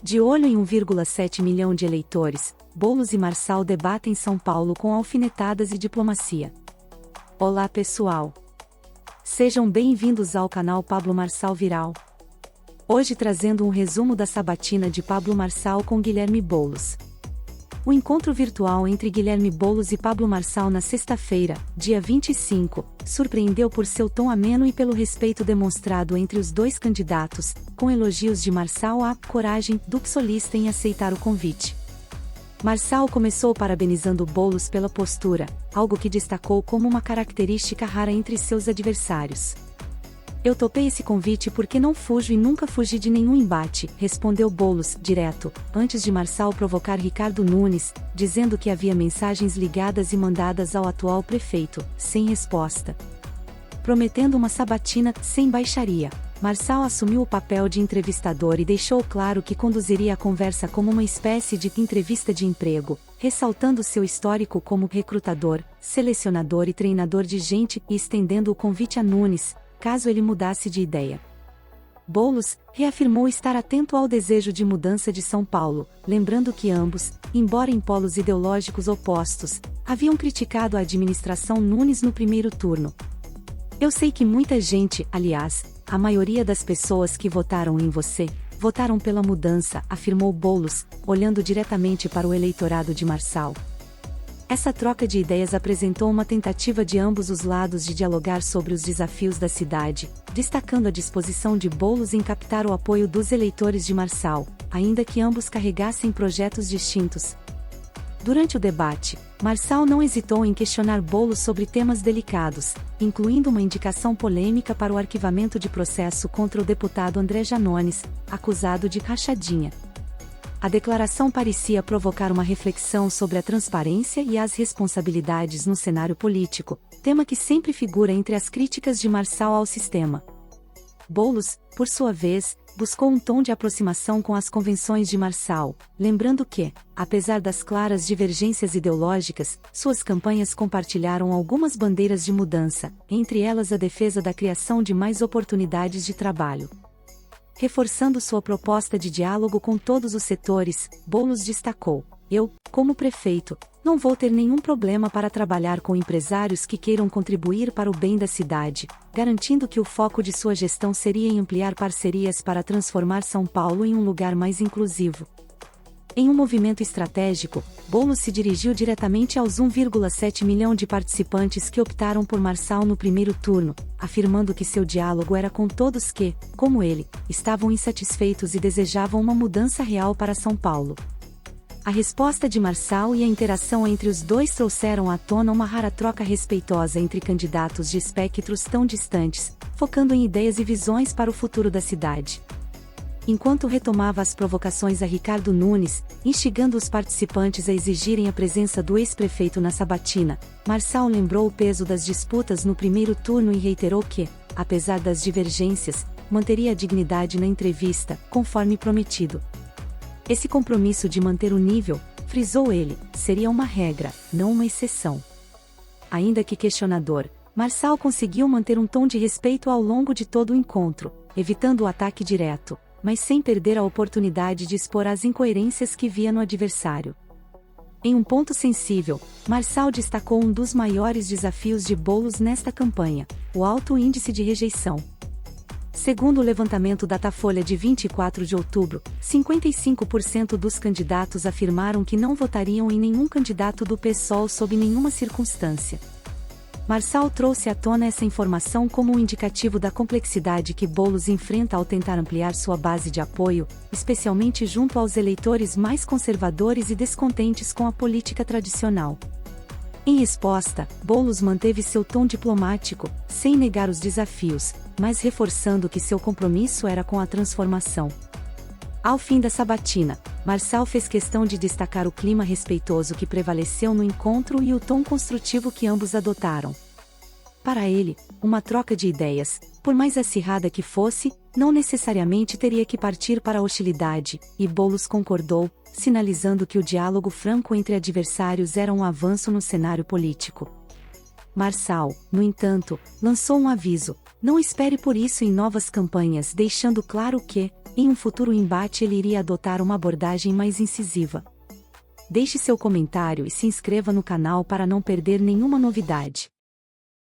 De olho em 1,7 milhão de eleitores, Boulos e Marçal debatem São Paulo com alfinetadas e diplomacia. Olá pessoal! Sejam bem-vindos ao canal Pablo Marçal Viral. Hoje trazendo um resumo da sabatina de Pablo Marçal com Guilherme Boulos. O encontro virtual entre Guilherme Boulos e Pablo Marçal na sexta-feira, dia 25, surpreendeu por seu tom ameno e pelo respeito demonstrado entre os dois candidatos, com elogios de Marçal à coragem do psolista em aceitar o convite. Marçal começou parabenizando Boulos pela postura, algo que destacou como uma característica rara entre seus adversários. "Eu topei esse convite porque não fujo e nunca fugi de nenhum embate", respondeu Boulos, direto, antes de Marçal provocar Ricardo Nunes, dizendo que havia mensagens ligadas e mandadas ao atual prefeito, sem resposta. Prometendo uma sabatina sem baixaria, Marçal assumiu o papel de entrevistador e deixou claro que conduziria a conversa como uma espécie de entrevista de emprego, ressaltando seu histórico como recrutador, selecionador e treinador de gente e estendendo o convite a Nunes, caso ele mudasse de ideia. Boulos reafirmou estar atento ao desejo de mudança de São Paulo, lembrando que ambos, embora em polos ideológicos opostos, haviam criticado a administração Nunes no primeiro turno. "Eu sei que muita gente, aliás, a maioria das pessoas que votaram em você, votaram pela mudança", afirmou Boulos, olhando diretamente para o eleitorado de Marçal. Essa troca de ideias apresentou uma tentativa de ambos os lados de dialogar sobre os desafios da cidade, destacando a disposição de Boulos em captar o apoio dos eleitores de Marçal, ainda que ambos carregassem projetos distintos. Durante o debate, Marçal não hesitou em questionar Boulos sobre temas delicados, incluindo uma indicação polêmica para o arquivamento de processo contra o deputado André Janones, acusado de rachadinha. A declaração parecia provocar uma reflexão sobre a transparência e as responsabilidades no cenário político, tema que sempre figura entre as críticas de Marçal ao sistema. Boulos, por sua vez, buscou um tom de aproximação com as convenções de Marçal, lembrando que, apesar das claras divergências ideológicas, suas campanhas compartilharam algumas bandeiras de mudança, entre elas a defesa da criação de mais oportunidades de trabalho. Reforçando sua proposta de diálogo com todos os setores, Boulos destacou: "Eu, como prefeito, não vou ter nenhum problema para trabalhar com empresários que queiram contribuir para o bem da cidade", garantindo que o foco de sua gestão seria em ampliar parcerias para transformar São Paulo em um lugar mais inclusivo. Em um movimento estratégico, Boulos se dirigiu diretamente aos 1,7 milhão de participantes que optaram por Marçal no primeiro turno, afirmando que seu diálogo era com todos que, como ele, estavam insatisfeitos e desejavam uma mudança real para São Paulo. A resposta de Marçal e a interação entre os dois trouxeram à tona uma rara troca respeitosa entre candidatos de espectros tão distantes, focando em ideias e visões para o futuro da cidade. Enquanto retomava as provocações a Ricardo Nunes, instigando os participantes a exigirem a presença do ex-prefeito na sabatina, Marçal lembrou o peso das disputas no primeiro turno e reiterou que, apesar das divergências, manteria a dignidade na entrevista, conforme prometido. Esse compromisso de manter o nível, frisou ele, seria uma regra, não uma exceção. Ainda que questionador, Marçal conseguiu manter um tom de respeito ao longo de todo o encontro, evitando o ataque direto, mas sem perder a oportunidade de expor as incoerências que via no adversário. Em um ponto sensível, Marçal destacou um dos maiores desafios de Boulos nesta campanha: o alto índice de rejeição. Segundo o levantamento Datafolha de 24 de outubro, 55% dos candidatos afirmaram que não votariam em nenhum candidato do PSOL sob nenhuma circunstância. Marçal trouxe à tona essa informação como um indicativo da complexidade que Boulos enfrenta ao tentar ampliar sua base de apoio, especialmente junto aos eleitores mais conservadores e descontentes com a política tradicional. Em resposta, Boulos manteve seu tom diplomático, sem negar os desafios, mas reforçando que seu compromisso era com a transformação. Ao fim da sabatina, Marçal fez questão de destacar o clima respeitoso que prevaleceu no encontro e o tom construtivo que ambos adotaram. Para ele, uma troca de ideias, por mais acirrada que fosse, não necessariamente teria que partir para a hostilidade, e Boulos concordou, sinalizando que o diálogo franco entre adversários era um avanço no cenário político. Marçal, no entanto, lançou um aviso: não espere por isso em novas campanhas, deixando claro que, em um futuro embate, ele iria adotar uma abordagem mais incisiva. Deixe seu comentário e se inscreva no canal para não perder nenhuma novidade.